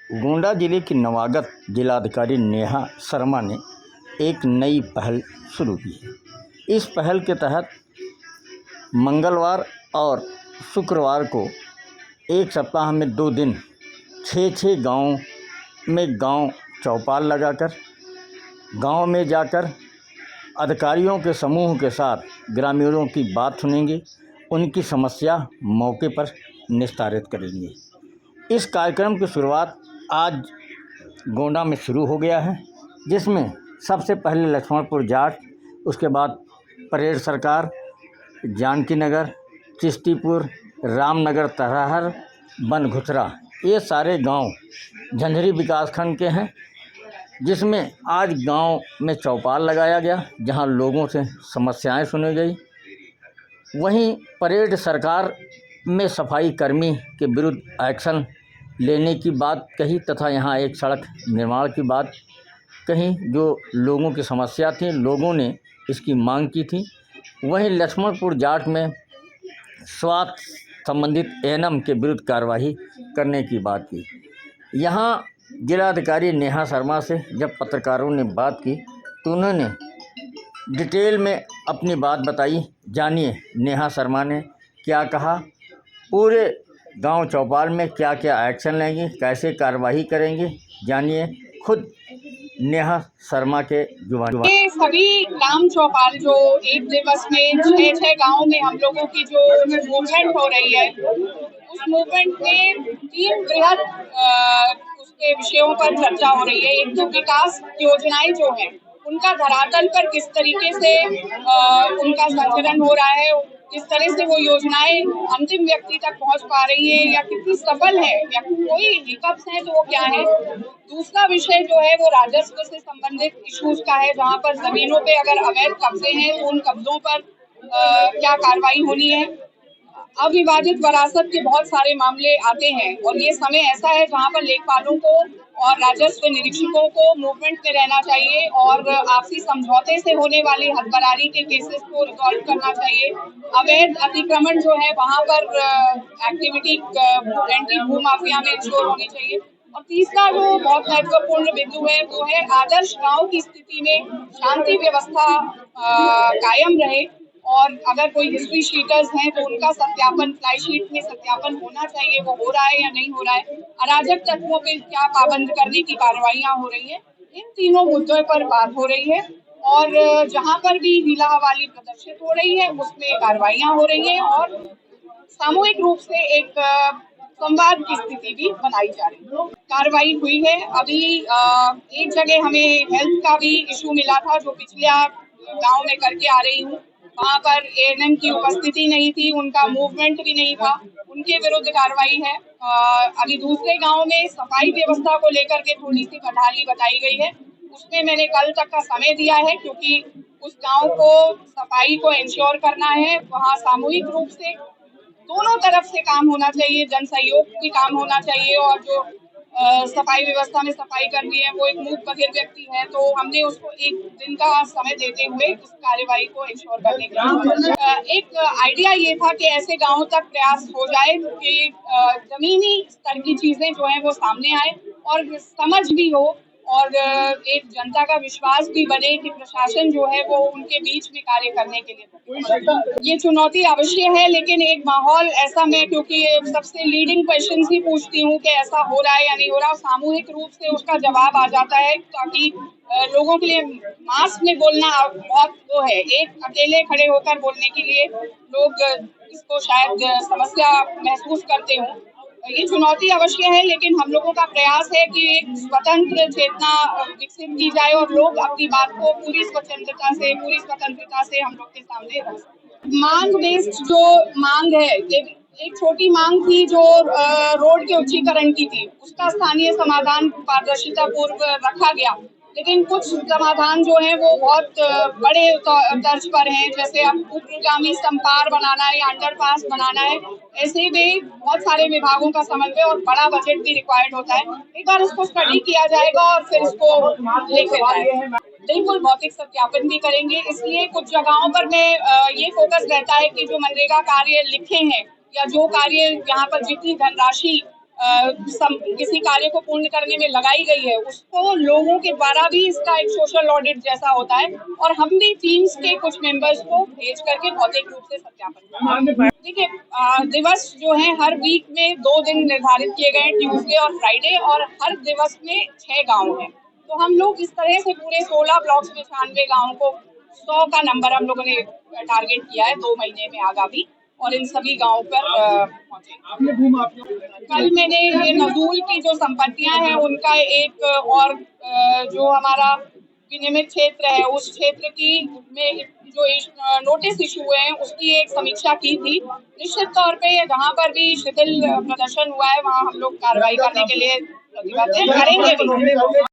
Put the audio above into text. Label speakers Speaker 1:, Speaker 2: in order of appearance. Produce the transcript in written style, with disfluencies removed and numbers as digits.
Speaker 1: गोंडा जिले की नवागत जिलाधिकारी नेहा शर्मा ने एक नई पहल शुरू की है। इस पहल के तहत मंगलवार और शुक्रवार को एक सप्ताह में 2 दिन 6 गाँव में गांव चौपाल लगाकर गांव में जाकर अधिकारियों के समूह के साथ ग्रामीणों की बात सुनेंगे, उनकी समस्या मौके पर निस्तारित करेंगे। इस कार्यक्रम की शुरुआत आज गोंडा में शुरू हो गया है, जिसमें सबसे पहले लक्ष्मणपुर जाट, उसके बाद परेड सरकार, जानकी नगर, चिश्तीपुर, रामनगर तरहर, बनघुसरा, ये सारे गांव झंझरी विकासखंड के हैं। जिसमें आज गांव में चौपाल लगाया गया, जहां लोगों से समस्याएं सुनी गई। वहीं परेड सरकार में सफाई कर्मी के विरुद्ध एक्शन लेने की बात कही तथा यहां एक सड़क निर्माण की बात कही, जो लोगों की समस्या थी, लोगों ने इसकी मांग की थी। वहीं लक्ष्मणपुर जाट में स्वास्थ्य संबंधित एएनएम के विरुद्ध कार्रवाई करने की बात की। यहां जिलाधिकारी नेहा शर्मा से जब पत्रकारों ने बात की तो उन्होंने डिटेल में अपनी बात बताई। जानिए नेहा शर्मा ने क्या कहा, पूरे गांव चौपाल में क्या क्या एक्शन लेंगे, कैसे कार्रवाई करेंगे, जानिए खुद नेहा शर्मा के जुबान।
Speaker 2: ये सभी ग्राम चौपाल जो एक दिवस में 6 गाँव में हम लोगों की जो मूवमेंट हो रही है, उस मूवमेंट में 3 बृहद उसके विषयों पर चर्चा हो रही है। एक तो विकास योजनाएं जो हैं उनका धरातल पर किस तरीके से उनका संचालन हो रहा है, किस तरह से वो योजनाएं अंतिम व्यक्ति तक पहुंच पा रही है या कितनी सफल है, या कोई हिकअप्स हैं तो वो क्या है। दूसरा विषय जो है वो राजस्व से संबंधित इश्यूज का है, जहां पर जमीनों पे अगर अवैध कब्जे हैं तो उन कब्जों पर क्या कार्रवाई होनी है। अविवादित विरासत के बहुत सारे मामले आते हैं और ये समय ऐसा है जहां पर लेखपालों को और राजस्व निरीक्षकों को मूवमेंट में रहना चाहिए और आपसी समझौते से होने वाली हकबरारी के केसेस को रिजॉल्व करना चाहिए। अवैध अतिक्रमण जो है वहां पर एक्टिविटी एंटी भू माफिया में इंश्योर होनी चाहिए। और तीसरा जो बहुत महत्वपूर्ण बिंदु है वो है आदर्श गांव की स्थिति में शांति व्यवस्था कायम रहे, और अगर कोई हिस्ट्री शीटर्स हैं तो उनका सत्यापन फ्लाई शीट में सत्यापन होना चाहिए, वो हो रहा है या नहीं हो रहा है। अराजक तत्वों पे क्या पाबंद करने की कार्रवाइयां हो रही है, इन तीनों मुद्दों पर बात हो रही है। और जहां पर भी हीला हवाली प्रदर्शित हो रही है उसमें कार्रवाइयां हो रही है और सामूहिक रूप से एक संवाद की स्थिति भी बनाई जा रही है। कार्रवाई हुई है। अभी एक जगह हमें हेल्थ का भी इशू मिला था, जो पिछले गांव में करके आ रही हूँ। वहाँ पर एएनएम की उपस्थिति नहीं थी, उनका मूवमेंट भी नहीं था, उनके विरुद्ध कार्रवाई है। अभी दूसरे गांव में सफाई व्यवस्था को लेकर के थोड़ी सी बदहाली बताई गई है, उसमें मैंने कल तक का समय दिया है, क्योंकि उस गांव को सफाई को इंश्योर करना है। वहाँ सामूहिक रूप से दोनों तरफ से काम होना चाहिए, जन सहयोग भी काम होना चाहिए, और जो सफाई व्यवस्था में सफाई कर्मी है वो एक मूक बधिर व्यक्ति है, तो हमने उसको एक दिन का समय देते हुए इस कार्यवाही को इंश्योर करने के एक आइडिया ये था कि ऐसे गांवों तक प्रयास हो जाए कि जमीनी स्तर की चीजें जो है वो सामने आए और समझ भी हो, और एक जनता का विश्वास भी बने कि प्रशासन जो है वो उनके बीच में कार्य करने के लिए। ये चुनौती अवश्य है, लेकिन एक माहौल ऐसा, मैं क्योंकि सबसे लीडिंग क्वेश्चन ही पूछती हूँ कि ऐसा हो रहा है या नहीं हो रहा, सामूहिक रूप से उसका जवाब आ जाता है, ताकि लोगों के लिए मास में बोलना बहुत वो है, एक अकेले खड़े होकर बोलने के लिए लोग इसको शायद समस्या महसूस करते हो। ये चुनौती अवश्य है, लेकिन हम लोगों का प्रयास है कि एक स्वतंत्र चेतना विकसित की जाए और लोग अपनी बात को पूरी स्वतंत्रता से हम लोग के सामने रख सकें। मांग बेस्ड जो मांग है, एक छोटी मांग थी जो रोड के उच्चीकरण की थी, उसका स्थानीय समाधान पारदर्शिता पूर्व रखा गया, लेकिन कुछ समाधान जो है वो बहुत बड़े तर्ज पर हैं, जैसे अब उपगामी संपार बनाना है या अंडरपास बनाना है, ऐसे में बहुत सारे विभागों का समन्वय और बड़ा बजट भी रिक्वायर्ड होता है। एक बार इसको स्टडी किया जाएगा और फिर इसको लेके जाएगा। बिल्कुल भौतिक सत्यापन भी करेंगे, इसलिए कुछ जगहों पर मैं ये फोकस रहता है कि जो मनरेगा कार्य लिखे हैं या जो कार्य यहाँ पर जितनी धनराशि किसी कार्य को पूर्ण करने में लगाई गई है, उसको लोगों के द्वारा भी इसका एक सोशल ऑडिट जैसा होता है और हम भी टीम्स के कुछ मेंबर्स को भेज करके भौतिक रूप से सत्यापन करते हैं। देखिए, दिवस जो है हर वीक में 2 दिन निर्धारित किए गए हैं, ट्यूसडे और फ्राइडे, और हर दिवस में 6 गांव हैं। तो हम लोग इस तरह से पूरे 16 ब्लॉक्स में 96 गाँव को 100 का नंबर हम लोगों ने टारगेट किया है 2 महीने में आगामी, और इन सभी गाँव पर पहुंचे। कल मैंने ये नजूल की जो संपत्तियां हैं उनका एक और जो हमारा विनियमित क्षेत्र है उस क्षेत्र की में जो नोटिस इशू हुए हैं उसकी एक समीक्षा की थी। निश्चित तौर पे जहाँ पर भी शिथिल प्रदर्शन हुआ है वहाँ हम लोग कार्रवाई करने के लिए प्रतिबद्ध हैं, करेंगे भी।